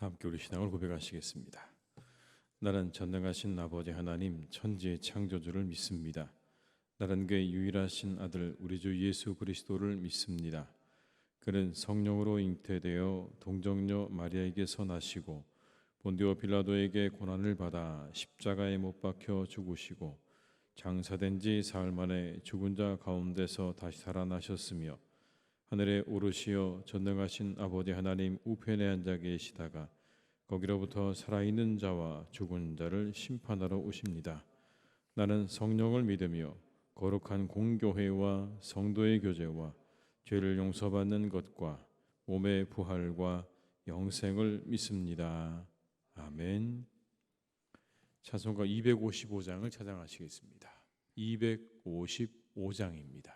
함께 우리 신앙을 고백하시겠습니다. 나는 전능하신 아버지 하나님 천지의 창조주를 믿습니다. 나는 그의 유일하신 아들 우리 주 예수 그리스도를 믿습니다. 그는 성령으로 잉태되어 동정녀 마리아에게서 나시고 본디오 빌라도에게 고난을 받아 십자가에 못 박혀 죽으시고 장사된 지 사흘 만에 죽은 자 가운데서 다시 살아나셨으며 하늘에 오르시어 전능하신 아버지 하나님 우편에 앉아 계시다가 거기로부터 살아있는 자와 죽은 자를 심판하러 오십니다. 나는 성령을 믿으며 거룩한 공교회와 성도의 교제와 죄를 용서받는 것과 몸의 부활과 영생을 믿습니다. 아멘. 찬송가 255장을 찬양하시겠습니다. 255장입니다.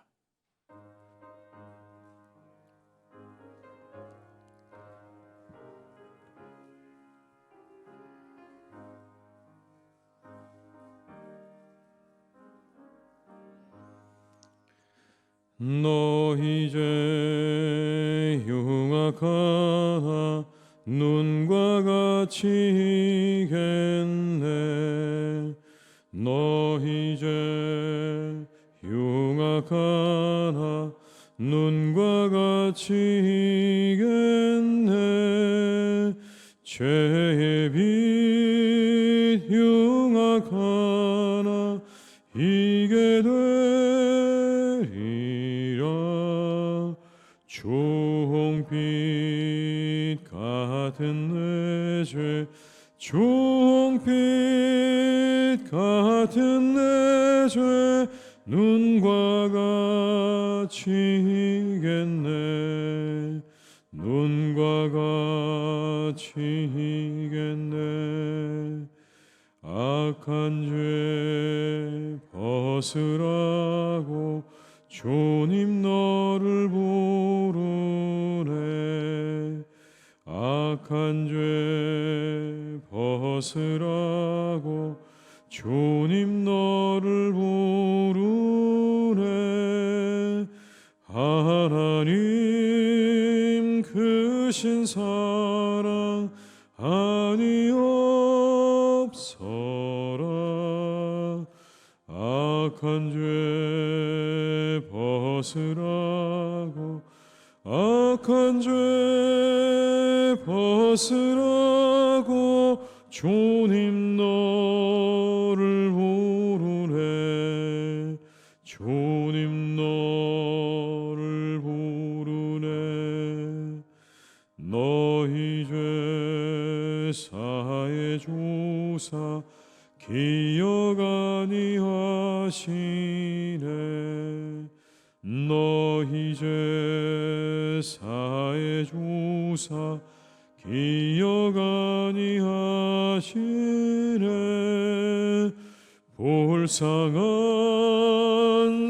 너희 죄 흉악하나 눈과 같이 이겠네. 너희 죄 흉악하나 눈과 같이 이겠네. 죄의 빛 흉악하나 이게 되리라. 종빛 같은 내 죄 종빛 같은 내 죄 눈과 같이 이겠네. 눈과 같이 이겠네. 악한 죄 벗으라고 주님 너를 부르네. 악한 죄 벗으라고 주님 너를 부르네. 하나님 크신 사랑 아니 없어라. 악한 죄 벗으라고 악한 죄 벗으라고 주님 너를 부르네. 주님 너를 부르네. 너희 죄 사해 주사 기억 아니하시네. 너희 죄 사해 주사 기억 아니하시네. 불쌍한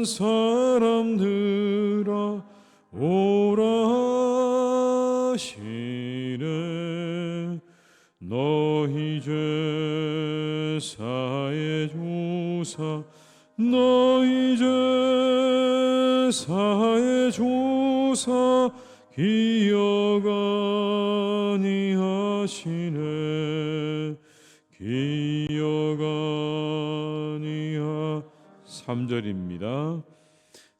사람들아 오라 하시네. 너희 죄 사해 주사 너희 죄 사해 주사 기억 아니하시네. 기억 아니하 3절입니다.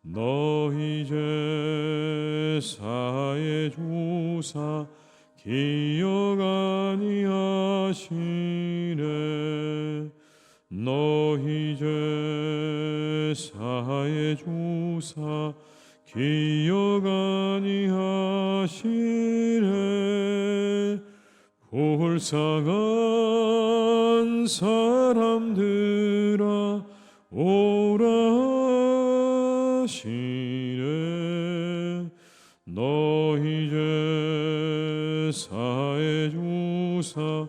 너희 죄 사해 주사 기억 아니하시네. 너희 죄 사해 주사 기억 아니하시네. 불쌍한 사람들아 오라 하시네. 너희 죄 사해 주사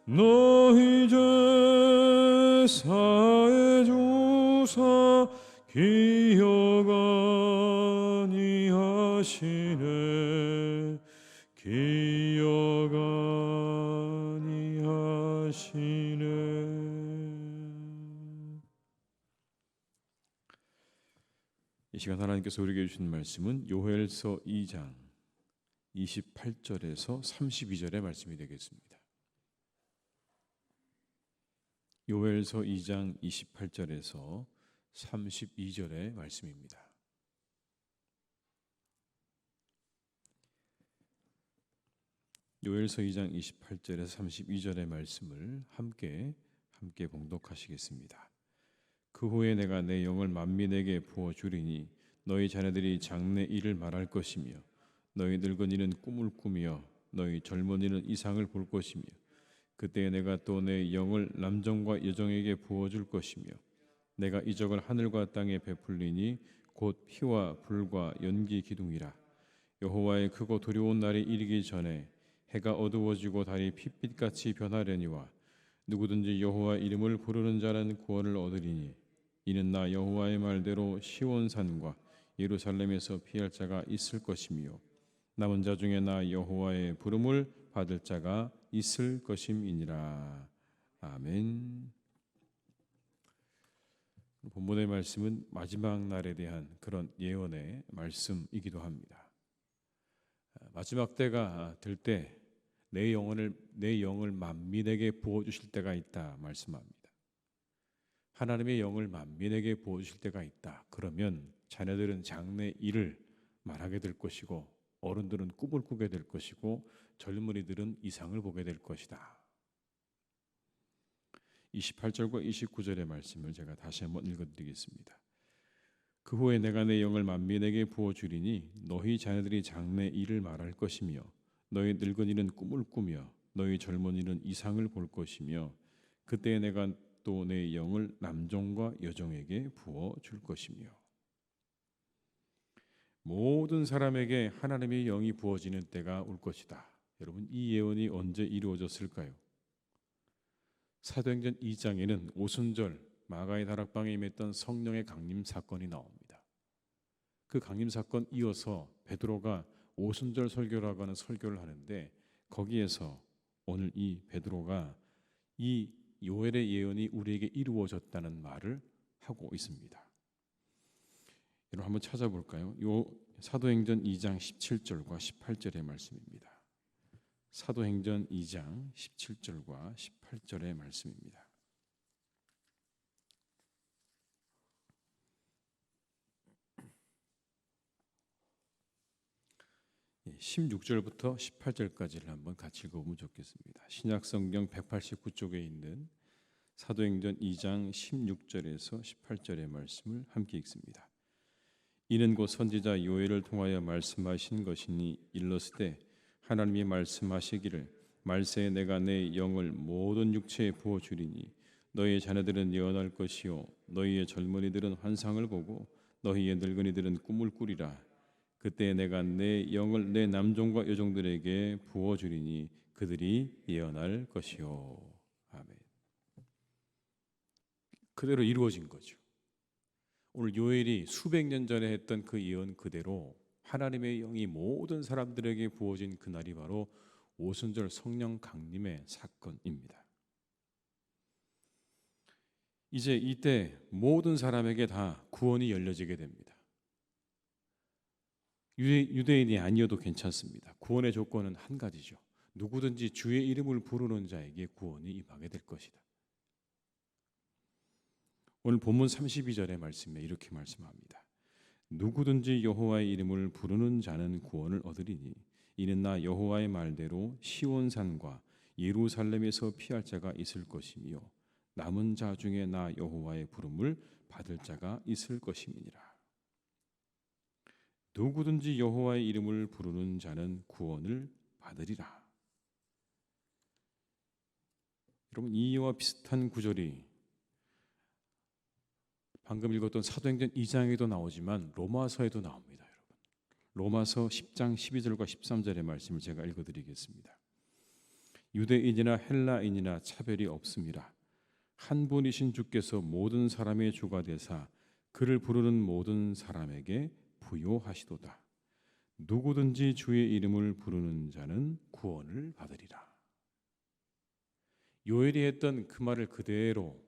너희 죄 사해 주사 기억 아니하시네. 기억 아니하시네. 이 시간 하나님께서 우리에게 주신 말씀은 요엘서 2장 28절에서 32절의 말씀이 되겠습니다. 요엘서 2장 28절에서 32절의 말씀입니다. 요엘서 2장 28절에서 32절의 말씀을 함께 봉독하시겠습니다. 그 후에 내가 내 영을 만민에게 부어 주리니 너희 자녀들이 장래 일을 말할 것이며 너희 늙은이는 꿈을 꾸며 너희 젊은이는 이상을 볼 것이며 그때 내가 또 내 영을 남정과 여정에게 부어줄 것이며 내가 이적을 하늘과 땅에 베풀리니 곧 피와 불과 연기 기둥이라. 여호와의 크고 두려운 날이 이르기 전에 해가 어두워지고 달이 핏빛같이 변하려니와 누구든지 여호와 이름을 부르는 자는 구원을 얻으리니 이는 나 여호와의 말대로 시온산과 예루살렘에서 피할 자가 있을 것이며 남은 자 중에 나 여호와의 부름을 받을 자가 있을 것임이니라. 아멘. 본문의 말씀은 마지막 날에 대한 그런 예언의 말씀이기도 합니다. 마지막 때가 될 때 내 영을 만민에게 부어 주실 때가 있다 말씀합니다. 하나님의 영을 만민에게 부어 주실 때가 있다. 그러면 자녀들은 장래 일을 말하게 될 것이고 어른들은 꿈을 꾸게 될 것이고 젊은이들은 이상을 보게 될 것이다. 28절과 29절의 말씀을 제가 다시 한번 읽어드리겠습니다. 그 후에 내가 내 영을 만민에게 부어주리니 너희 자녀들이 장래 일을 말할 것이며 너희 늙은이는 꿈을 꾸며 너희 젊은이는 이상을 볼 것이며 그때 내가 또 내 영을 남종과 여종에게 부어줄 것이며. 모든 사람에게 하나님의 영이 부어지는 때가 올 것이다. 여러분, 이 예언이 언제 이루어졌을까요? 사도행전 2장에는 오순절 마가의 다락방에 임했던 성령의 강림 사건이 나옵니다. 그 강림 사건 이어서 베드로가 오순절 설교라고 하는 설교를 하는데 거기에서 오늘 이 베드로가 이 요엘의 예언이 우리에게 이루어졌다는 말을 하고 있습니다. 여러분 한번 찾아볼까요? 사도행전 2장 17절과 18절의 말씀입니다. 사도행전 2장 17절과 18절의 말씀입니다. 16절부터 18절까지를 한번 같이 읽어보면 좋겠습니다. 신약성경 189쪽에 있는 사도행전 2장 16절에서 18절의 말씀을 함께 읽습니다. 이는 곧 선지자 요엘을 통하여 말씀하신 것이니 일렀으되 하나님이 말씀하시기를 말세에 내가 내 영을 모든 육체에 부어주리니 너희의 자녀들은 예언할 것이요 너희의 젊은이들은 환상을 보고 너희의 늙은이들은 꿈을 꾸리라. 그때 내가 내 영을 내 남종과 여종들에게 부어주리니 그들이 예언할 것이요. 아멘. 그대로 이루어진 거죠. 오늘 요엘이 수백 년 전에 했던 그 예언 그대로 하나님의 영이 모든 사람들에게 부어진 그날이 바로 오순절 성령 강림의 사건입니다. 이제 이때 모든 사람에게 다 구원이 열려지게 됩니다. 유대인이 아니어도 괜찮습니다. 구원의 조건은 한 가지죠. 누구든지 주의 이름을 부르는 자에게 구원이 임하게 될 것이다. 오늘 본문 32절의 말씀에 이렇게 말씀합니다. 누구든지 여호와의 이름을 부르는 자는 구원을 얻으리니 이는 나 여호와의 말대로 시온산과 예루살렘에서 피할 자가 있을 것이며 남은 자 중에 나 여호와의 부름을 받을 자가 있을 것임이니라. 누구든지 여호와의 이름을 부르는 자는 구원을 받으리라. 여러분, 이와 비슷한 구절이 방금 읽었던 사도행전 2장에도 나오지만 로마서에도 나옵니다. 여러분, 로마서 10장 12절과 13절의 말씀을 제가 읽어드리겠습니다. 유대인이나 헬라인이나 차별이 없음이라. 한 분이신 주께서 모든 사람의 주가 되사 그를 부르는 모든 사람에게 부요하시도다. 누구든지 주의 이름을 부르는 자는 구원을 받으리라. 요엘이 했던 그 말을 그대로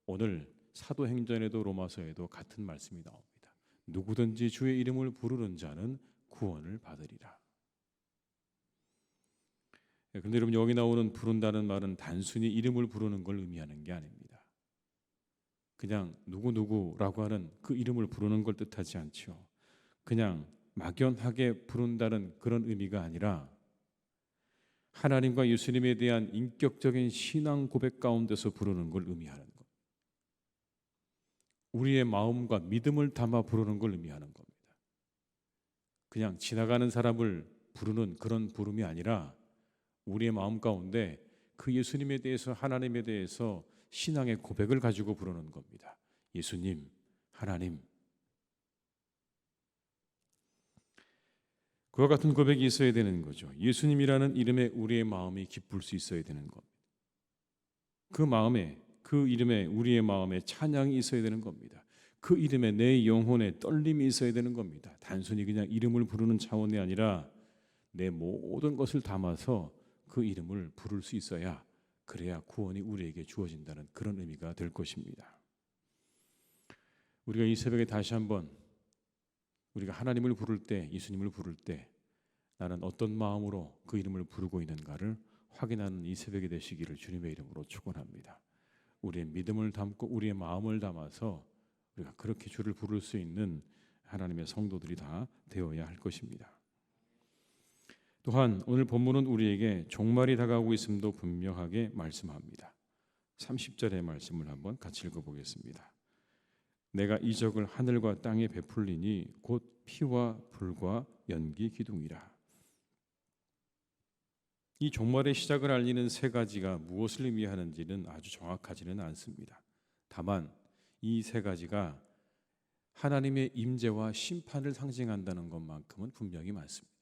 오늘 사도행전에도 로마서에도 같은 말씀이 나옵니다. 누구든지 주의 이름을 부르는 자는 구원을 받으리라. 그런데 여러분, 여기 나오는 부른다는 말은 단순히 이름을 부르는 걸 의미하는 게 아닙니다. 그냥 누구누구라고 하는 그 이름을 부르는 걸 뜻하지 않죠. 그냥 막연하게 부른다는 그런 의미가 아니라 하나님과 예수님에 대한 인격적인 신앙 고백 가운데서 부르는 걸 의미하는 것. 우리의 마음과 믿음을 담아 부르는 걸 의미하는 겁니다. 그냥 지나가는 사람을 부르는 그런 부름이 아니라 우리의 마음 가운데 그 예수님에 대해서, 하나님에 대해서 신앙의 고백을 가지고 부르는 겁니다. 예수님, 하나님. 그와 같은 고백이 있어야 되는 거죠. 예수님이라는 이름에 우리의 마음이 기쁠 수 있어야 되는 겁니다. 그 마음에, 그 이름에 우리의 마음에 찬양이 있어야 되는 겁니다. 그 이름에 내 영혼에 떨림이 있어야 되는 겁니다. 단순히 그냥 이름을 부르는 차원이 아니라 내 모든 것을 담아서 그 이름을 부를 수 있어야, 그래야 구원이 우리에게 주어진다는 그런 의미가 될 것입니다. 우리가 이 새벽에 다시 한번 우리가 하나님을 부를 때, 예수님을 부를 때 나는 어떤 마음으로 그 이름을 부르고 있는가를 확인하는 이 새벽이 되시기를 주님의 이름으로 축원합니다. 우리의 믿음을 담고 우리의 마음을 담아서 우리가 그렇게 주를 부를 수 있는 하나님의 성도들이 다 되어야 할 것입니다. 또한 오늘 본문은 우리에게 종말이 다가오고 있음도 분명하게 말씀합니다. 30절의 말씀을 한번 같이 읽어보겠습니다. 내가 이적을 하늘과 땅에 베풀리니 곧 피와 불과 연기 기둥이라. 이 종말의 시작을 알리는 세 가지가 무엇을 의미하는지는 아주 정확하지는 않습니다. 다만 이 세 가지가 하나님의 임재와 심판을 상징한다는 것만큼은 분명히 맞습니다.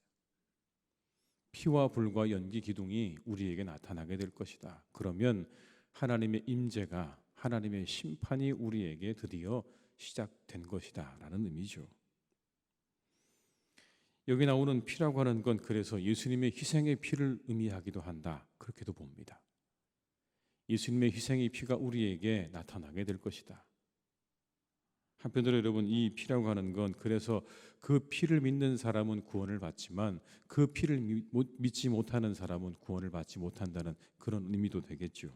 피와 불과 연기 기둥이 우리에게 나타나게 될 것이다. 그러면 하나님의 임재가, 하나님의 심판이 우리에게 드디어 시작된 것이다 라는 의미죠. 여기 나오는 피라고 하는 건 그래서 예수님의 희생의 피를 의미하기도 한다, 그렇게도 봅니다. 예수님의 희생의 피가 우리에게 나타나게 될 것이다. 한편으로 여러분, 이 피라고 하는 건 그래서 그 피를 믿는 사람은 구원을 받지만 그 피를 믿지 못하는 사람은 구원을 받지 못한다는 그런 의미도 되겠죠.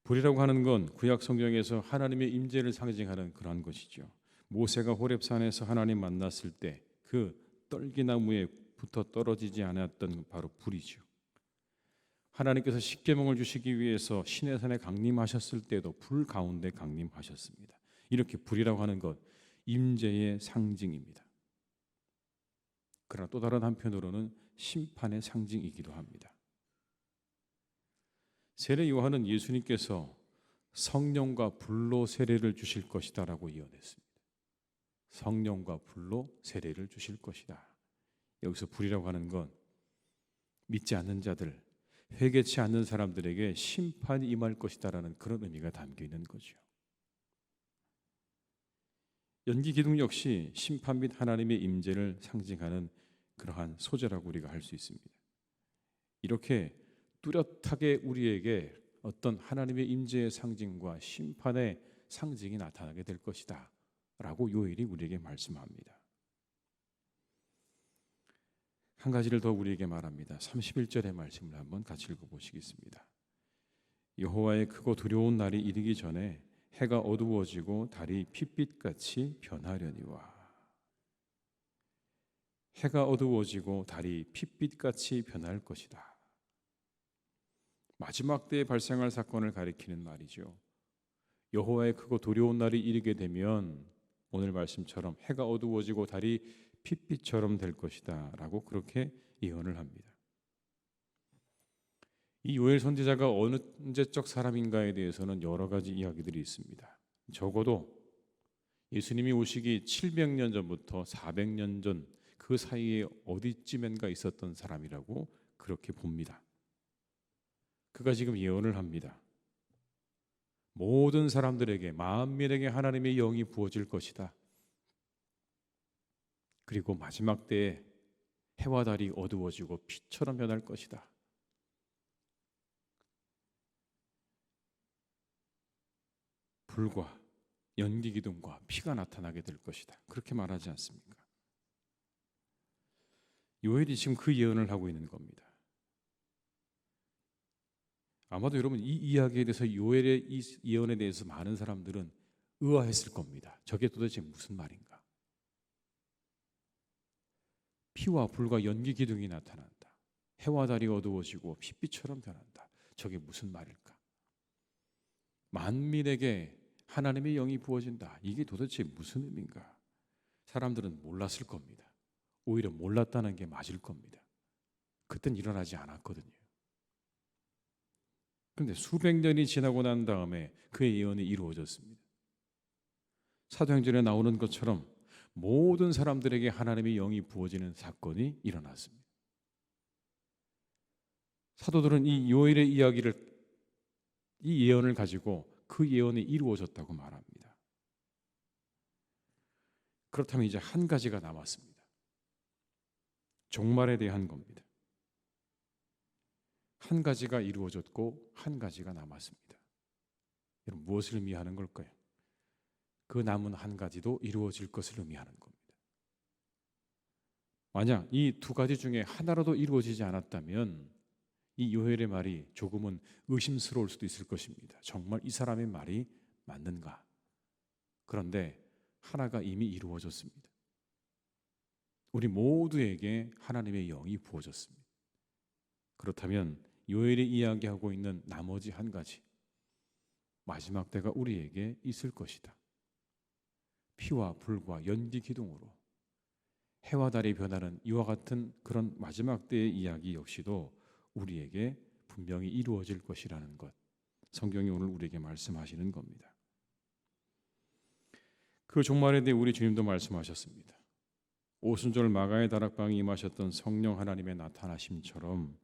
불이라고 하는 건 구약 성경에서 하나님의 임재를 상징하는 그러한 것이죠. 모세가 호렙산에서 하나님 만났을 때 그 떨기나무에 붙어 떨어지지 않았던 바로 불이죠. 하나님께서 십계명을 주시기 위해서 시내산에 강림하셨을 때도 불 가운데 강림하셨습니다. 이렇게 불이라고 하는 것, 임재의 상징입니다. 그러나 또 다른 한편으로는 심판의 상징이기도 합니다. 세례 요한은 예수님께서 성령과 불로 세례를 주실 것이다라고 예언했습니다. 성령과 불로 세례를 주실 것이다. 여기서 불이라고 하는 건 믿지 않는 자들, 회개치 않는 사람들에게 심판이 임할 것이다라는 그런 의미가 담겨 있는 거죠. 연기 기둥 역시 심판 및 하나님의 임재를 상징하는 그러한 소재라고 우리가 할 수 있습니다. 이렇게 뚜렷하게 우리에게 어떤 하나님의 임재의 상징과 심판의 상징이 나타나게 될 것이다 라고 요엘이 우리에게 말씀합니다. 한 가지를 더 우리에게 말합니다. 31절의 말씀을 한번 같이 읽어보시겠습니다. 여호와의 크고 두려운 날이 이르기 전에 해가 어두워지고 달이 핏빛같이 변하려니와. 해가 어두워지고 달이 핏빛같이 변할 것이다. 마지막 때에 발생할 사건을 가리키는 말이죠. 여호와의 크고 두려운 날이 이르게 되면 오늘 말씀처럼 해가 어두워지고 달이 핏빛처럼 될 것이다 라고 그렇게 예언을 합니다. 이 요엘 선지자가 언제적 사람인가에 대해서는 여러 가지 이야기들이 있습니다. 적어도 예수님이 오시기 700년 전부터 400년 전 그 사이에 어디쯤엔가 있었던 사람이라고 그렇게 봅니다. 그가 지금 예언을 합니다. 모든 사람들에게, 만민에게 하나님의 영이 부어질 것이다. 그리고 마지막 때에 해와 달이 어두워지고 피처럼 변할 것이다. 불과 연기 기둥과 피가 나타나게 될 것이다. 그렇게 말하지 않습니까? 요엘이 지금 그 예언을 하고 있는 겁니다. 아마도 여러분 이 이야기에 대해서 요엘의 이 예언에 대해서 많은 사람들은 의아했을 겁니다. 저게 도대체 무슨 말인가? 피와 불과 연기 기둥이 나타난다. 해와 달이 어두워지고 핏빛처럼 변한다. 저게 무슨 말일까? 만민에게 하나님의 영이 부어진다. 이게 도대체 무슨 의미인가? 사람들은 몰랐을 겁니다. 오히려 몰랐다는 게 맞을 겁니다. 그땐 일어나지 않았거든요. 그런데 수백 년이 지나고 난 다음에 그의 예언이 이루어졌습니다. 사도행전에 나오는 것처럼 모든 사람들에게 하나님의 영이 부어지는 사건이 일어났습니다. 사도들은 이 요엘의 이 예언을 가지고 그 예언이 이루어졌다고 말합니다. 그렇다면 이제 한 가지가 남았습니다. 종말에 대한 겁니다. 한 가지가 이루어졌고 한 가지가 남았습니다. 여러분 무엇을 의미하는 걸까요? 그 남은 한 가지도 이루어질 것을 의미하는 겁니다. 만약 이 두 가지 중에 하나라도 이루어지지 않았다면 이 요엘의 말이 조금은 의심스러울 수도 있을 것입니다. 정말 이 사람의 말이 맞는가? 그런데 하나가 이미 이루어졌습니다. 우리 모두에게 하나님의 영이 부어졌습니다. 그렇다면 요엘이 이야기하고 있는 나머지 한 가지, 마지막 때가 우리에게 있을 것이다. 피와 불과 연기 기둥으로 해와 달이 변하는 이와 같은 그런 마지막 때의 이야기 역시도 우리에게 분명히 이루어질 것이라는 것, 성경이 오늘 우리에게 말씀하시는 겁니다. 그 종말에 대해 우리 주님도 말씀하셨습니다. 오순절 마가의 다락방에 임하셨던 성령 하나님의 나타나심처럼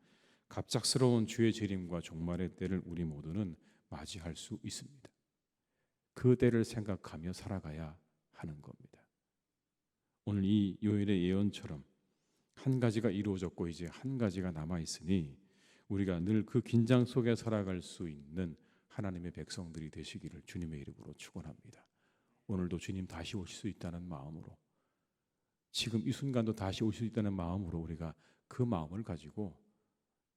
갑작스러운 주의 재림과 종말의 때를 우리 모두는 맞이할 수 있습니다. 그 때를 생각하며 살아가야 하는 겁니다. 오늘 이 요엘의 예언처럼 한 가지가 이루어졌고 이제 한 가지가 남아 있으니 우리가 늘 그 긴장 속에 살아갈 수 있는 하나님의 백성들이 되시기를 주님의 이름으로 축원합니다. 오늘도 주님 다시 오실 수 있다는 마음으로, 지금 이 순간도 다시 오실 수 있다는 마음으로 우리가 그 마음을 가지고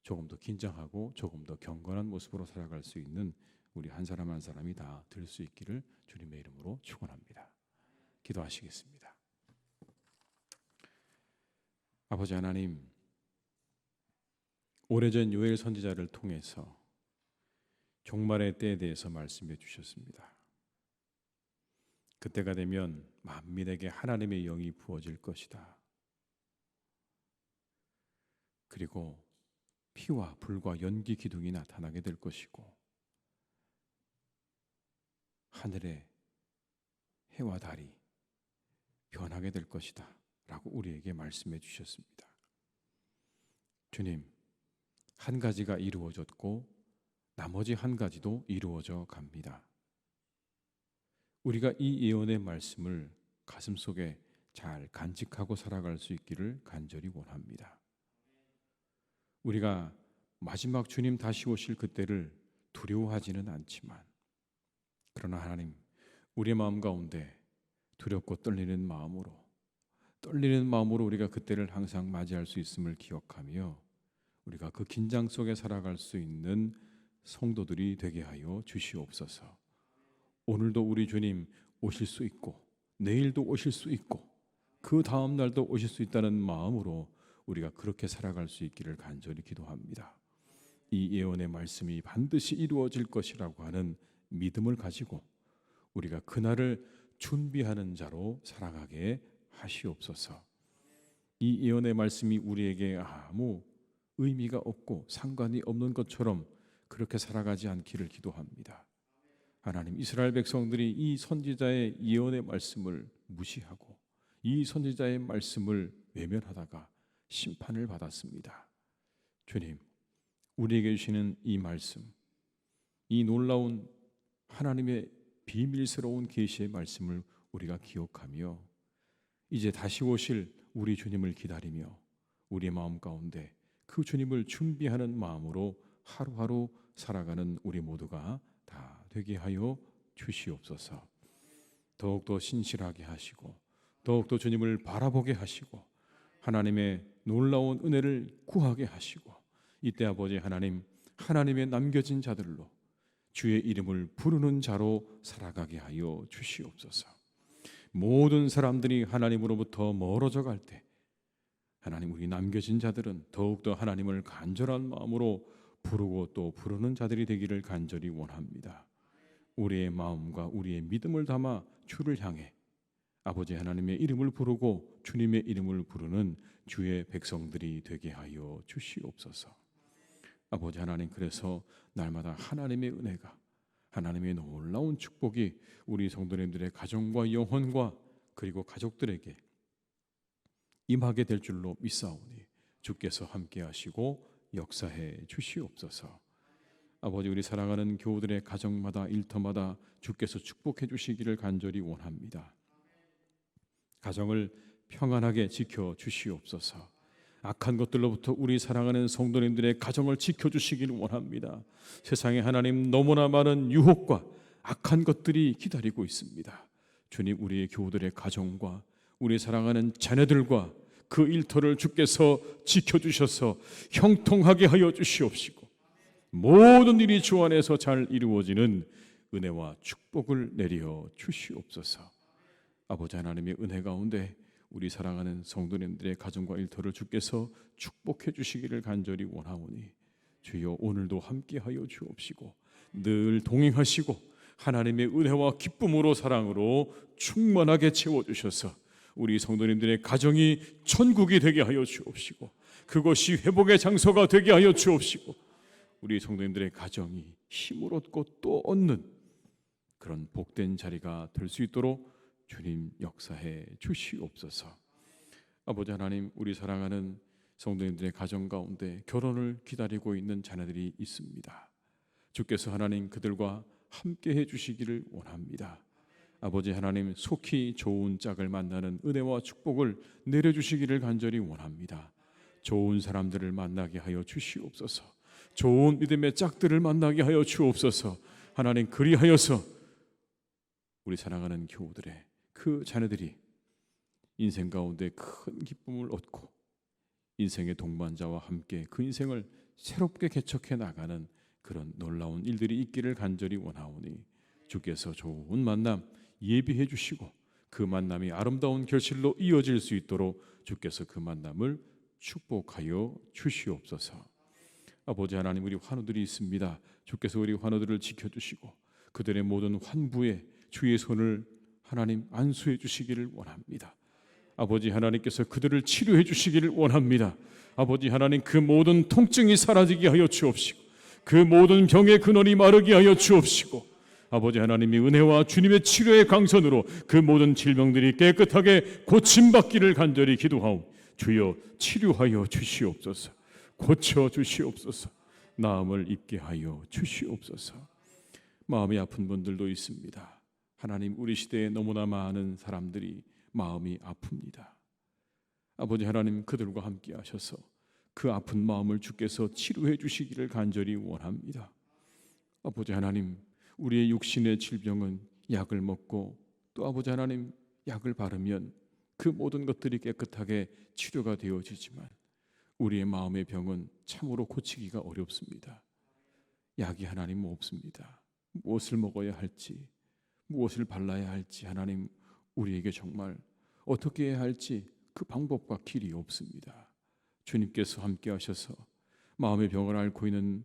조금 더 긴장하고 조금 더 경건한 모습으로 살아갈 수 있는 우리 한 사람 한 사람이 다 될 수 있기를 주님의 이름으로 축원합니다. 기도하시겠습니다. 아버지 하나님, 오래전 요엘 선지자를 통해서 종말의 때에 대해서 말씀해 주셨습니다. 그때가 되면 만민에게 하나님의 영이 부어질 것이다. 그리고 피와 불과 연기 기둥이 나타나게 될 것이고 하늘에 해와 달이 변하게 될 것이다 라고 우리에게 말씀해 주셨습니다. 주님, 한 가지가 이루어졌고 나머지 한 가지도 이루어져 갑니다. 우리가 이 예언의 말씀을 가슴속에 잘 간직하고 살아갈 수 있기를 간절히 원합니다. 우리가 마지막 주님 다시 오실 그때를 두려워하지는 않지만, 그러나 하나님, 우리의 마음 가운데 두렵고 떨리는 마음으로 우리가 그때를 항상 맞이할 수 있음을 기억하며 우리가 그 긴장 속에 살아갈 수 있는 성도들이 되게 하여 주시옵소서. 오늘도 우리 주님 오실 수 있고 내일도 오실 수 있고 그 다음 날도 오실 수 있다는 마음으로 우리가 그렇게 살아갈 수 있기를 간절히 기도합니다. 이 예언의 말씀이 반드시 이루어질 것이라고 하는 믿음을 가지고 우리가 그날을 준비하는 자로 살아가게 하시옵소서. 이 예언의 말씀이 우리에게 아무 의미가 없고 상관이 없는 것처럼 그렇게 살아가지 않기를 기도합니다. 하나님, 이스라엘 백성들이 이 선지자의 예언의 말씀을 무시하고 이 선지자의 말씀을 외면하다가 심판을 받았습니다. 주님, 우리에게 주시는 이 말씀, 이 놀라운 하나님의 비밀스러운 계시의 말씀을 우리가 기억하며 이제 다시 오실 우리 주님을 기다리며 우리의 마음 가운데 그 주님을 준비하는 마음으로 하루하루 살아가는 우리 모두가 다 되게 하여 주시옵소서. 더욱더 신실하게 하시고 더욱더 주님을 바라보게 하시고 하나님의 놀라운 은혜를 구하게 하시고 이때 아버지 하나님, 하나님의 남겨진 자들로 주의 이름을 부르는 자로 살아가게 하여 주시옵소서. 모든 사람들이 하나님으로부터 멀어져 갈 때 하나님, 우리 남겨진 자들은 더욱더 하나님을 간절한 마음으로 부르고 또 부르는 자들이 되기를 간절히 원합니다. 우리의 마음과 우리의 믿음을 담아 주를 향해 아버지 하나님의 이름을 부르고 주님의 이름을 부르는 주의 백성들이 되게 하여 주시옵소서. 아버지 하나님, 그래서 날마다 하나님의 은혜가, 하나님의 놀라운 축복이 우리 성도님들의 가정과 영혼과 그리고 가족들에게 임하게 될 줄로 믿사오니 주께서 함께 하시고 역사해 주시옵소서. 아버지, 우리 사랑하는 교우들의 가정마다 일터마다 주께서 축복해 주시기를 간절히 원합니다. 가정을 평안하게 지켜 주시옵소서. 악한 것들로부터 우리 사랑하는 성도님들의 가정을 지켜주시길 원합니다. 세상에 하나님, 너무나 많은 유혹과 악한 것들이 기다리고 있습니다. 주님, 우리의 교우들의 가정과 우리 사랑하는 자녀들과 그 일터를 주께서 지켜주셔서 형통하게 하여 주시옵시고 모든 일이 주 안에서 잘 이루어지는 은혜와 축복을 내려 주시옵소서. 아버지 하나님의 은혜 가운데 우리 사랑하는 성도님들의 가정과 일터를 주께서 축복해 주시기를 간절히 원하오니 주여, 오늘도 함께하여 주옵시고 늘 동행하시고 하나님의 은혜와 기쁨으로 사랑으로 충만하게 채워주셔서 우리 성도님들의 가정이 천국이 되게 하여 주옵시고 그것이 회복의 장소가 되게 하여 주옵시고 우리 성도님들의 가정이 힘을 얻고 또 얻는 그런 복된 자리가 될 수 있도록 주님 역사해 주시옵소서. 아버지 하나님, 우리 사랑하는 성도님들의 가정 가운데 결혼을 기다리고 있는 자녀들이 있습니다. 주께서 하나님 그들과 함께 해주시기를 원합니다. 아버지 하나님, 속히 좋은 짝을 만나는 은혜와 축복을 내려주시기를 간절히 원합니다. 좋은 사람들을 만나게 하여 주시옵소서. 좋은 믿음의 짝들을 만나게 하여 주옵소서. 하나님, 그리하여서 우리 사랑하는 교우들의 그 자녀들이 인생 가운데 큰 기쁨을 얻고 인생의 동반자와 함께 그 인생을 새롭게 개척해 나가는 그런 놀라운 일들이 있기를 간절히 원하오니 주께서 좋은 만남 예비해 주시고 그 만남이 아름다운 결실로 이어질 수 있도록 주께서 그 만남을 축복하여 주시옵소서. 아버지 하나님, 우리 환우들이 있습니다. 주께서 우리 환우들을 지켜주시고 그들의 모든 환부에 주의 손을 하나님 안수해 주시기를 원합니다. 아버지 하나님께서 그들을 치료해 주시기를 원합니다. 아버지 하나님, 그 모든 통증이 사라지게 하여 주옵시고 그 모든 병의 근원이 마르게 하여 주옵시고 아버지 하나님의 은혜와 주님의 치료의 강선으로 그 모든 질병들이 깨끗하게 고침받기를 간절히 기도하오. 주여, 치료하여 주시옵소서. 고쳐 주시옵소서. 나음을 입게 하여 주시옵소서. 마음이 아픈 분들도 있습니다. 하나님, 우리 시대에 너무나 많은 사람들이 마음이 아픕니다. 아버지 하나님, 그들과 함께 하셔서 그 아픈 마음을 주께서 치료해 주시기를 간절히 원합니다. 아버지 하나님, 우리의 육신의 질병은 약을 먹고 또 아버지 하나님, 약을 바르면 그 모든 것들이 깨끗하게 치료가 되어지지만 우리의 마음의 병은 참으로 고치기가 어렵습니다. 약이 하나님 없습니다. 무엇을 먹어야 할지, 무엇을 발라야 할지 하나님, 우리에게 정말 어떻게 해야 할지 그 방법과 길이 없습니다. 주님께서 함께 하셔서 마음의 병을 앓고 있는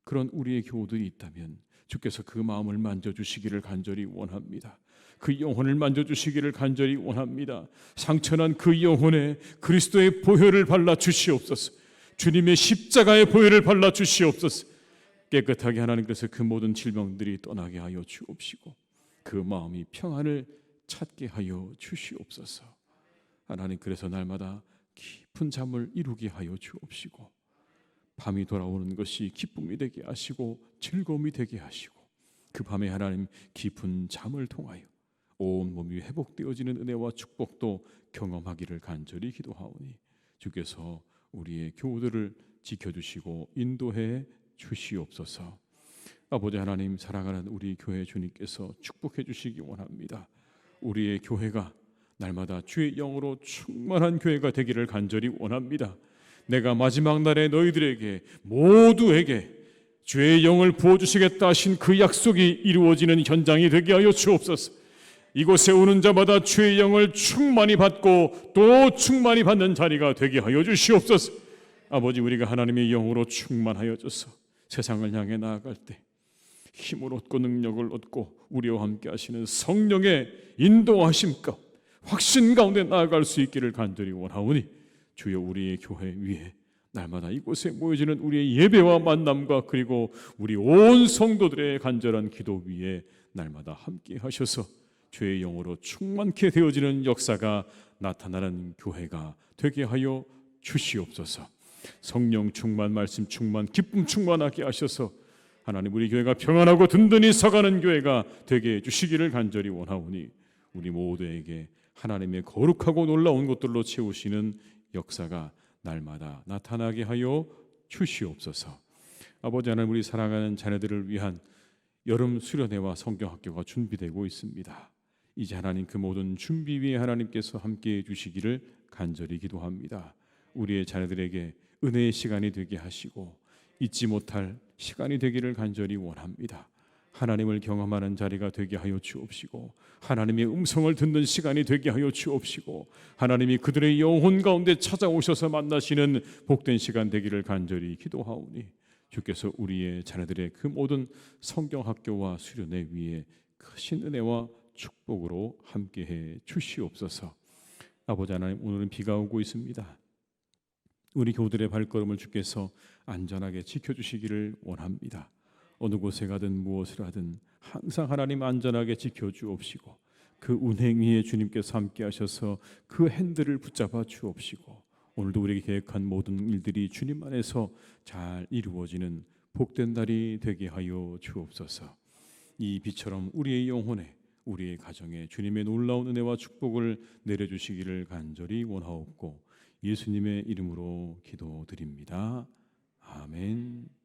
그런 우리의 교우들이 있다면 주께서 그 마음을 만져주시기를 간절히 원합니다. 그 영혼을 만져주시기를 간절히 원합니다. 상처난 그 영혼에 그리스도의 보혈을 발라 주시옵소서. 주님의 십자가의 보혈을 발라 주시옵소서. 깨끗하게 하나님께서 그 모든 질병들이 떠나게 하여 주옵시고 그 마음이 평안을 찾게 하여 주시옵소서. 하나님, 그래서 날마다 깊은 잠을 이루게 하여 주옵시고 밤이 돌아오는 것이 기쁨이 되게 하시고 즐거움이 되게 하시고 그 밤에 하나님 깊은 잠을 통하여 온 몸이 회복되어지는 은혜와 축복도 경험하기를 간절히 기도하오니 주께서 우리의 교우들을 지켜주시고 인도해 주시옵소서. 아버지 하나님, 사랑하는 우리 교회 주님께서 축복해 주시기 원합니다. 우리의 교회가 날마다 주의 영으로 충만한 교회가 되기를 간절히 원합니다. 내가 마지막 날에 너희들에게 모두에게 주의 영을 부어주시겠다 하신 그 약속이 이루어지는 현장이 되게 하여 주옵소서. 이곳에 오는 자마다 주의 영을 충만히 받고 또 충만히 받는 자리가 되게 하여 주시옵소서. 아버지, 우리가 하나님의 영으로 충만하여져서 세상을 향해 나아갈 때 힘을 얻고 능력을 얻고 우리와 함께 하시는 성령의 인도하심 가운데 확신 가운데 나아갈 수 있기를 간절히 원하오니 주여 우리의 교회 위에 날마다 이곳에 모여지는 우리의 예배와 만남과 그리고 우리 온 성도들의 간절한 기도 위에 날마다 함께 하셔서 주의 영으로 충만케 되어지는 역사가 나타나는 교회가 되게 하여 주시옵소서. 성령 충만, 말씀 충만, 기쁨 충만하게 하셔서 하나님 우리 교회가 평안하고 든든히 서가는 교회가 되게 해주시기를 간절히 원하오니 우리 모두에게 하나님의 거룩하고 놀라운 것들로 채우시는 역사가 날마다 나타나게 하여 주시옵소서. 아버지 하나님, 우리 사랑하는 자녀들을 위한 여름 수련회와 성경학교가 준비되고 있습니다. 이제 하나님 그 모든 준비 위에 하나님께서 함께해 주시기를 간절히 기도합니다. 우리의 자녀들에게 은혜의 시간이 되게 하시고 잊지 못할 시간이 되기를 간절히 원합니다. 하나님을 경험하는 자리가 되게 하여 주옵시고 하나님의 음성을 듣는 시간이 되게 하여 주옵시고 하나님이 그들의 영혼 가운데 찾아오셔서 만나시는 복된 시간 되기를 간절히 기도하오니 주께서 우리의 자녀들의 그 모든 성경학교와 수련회 위에 크신 은혜와 축복으로 함께해 주시옵소서. 아버지 하나님, 오늘은 비가 오고 있습니다. 우리 교우들의 발걸음을 주께서 안전하게 지켜주시기를 원합니다. 어느 곳에 가든 무엇을 하든 항상 하나님 안전하게 지켜주옵시고 그 운행 위에 주님께서 함께 하셔서 그 핸들을 붙잡아 주옵시고 오늘도 우리에게 계획한 모든 일들이 주님 안에서 잘 이루어지는 복된 날이 되게 하여 주옵소서. 이 비처럼 우리의 영혼에 우리의 가정에 주님의 놀라운 은혜와 축복을 내려주시기를 간절히 원하옵고 예수님의 이름으로 기도드립니다. 아멘.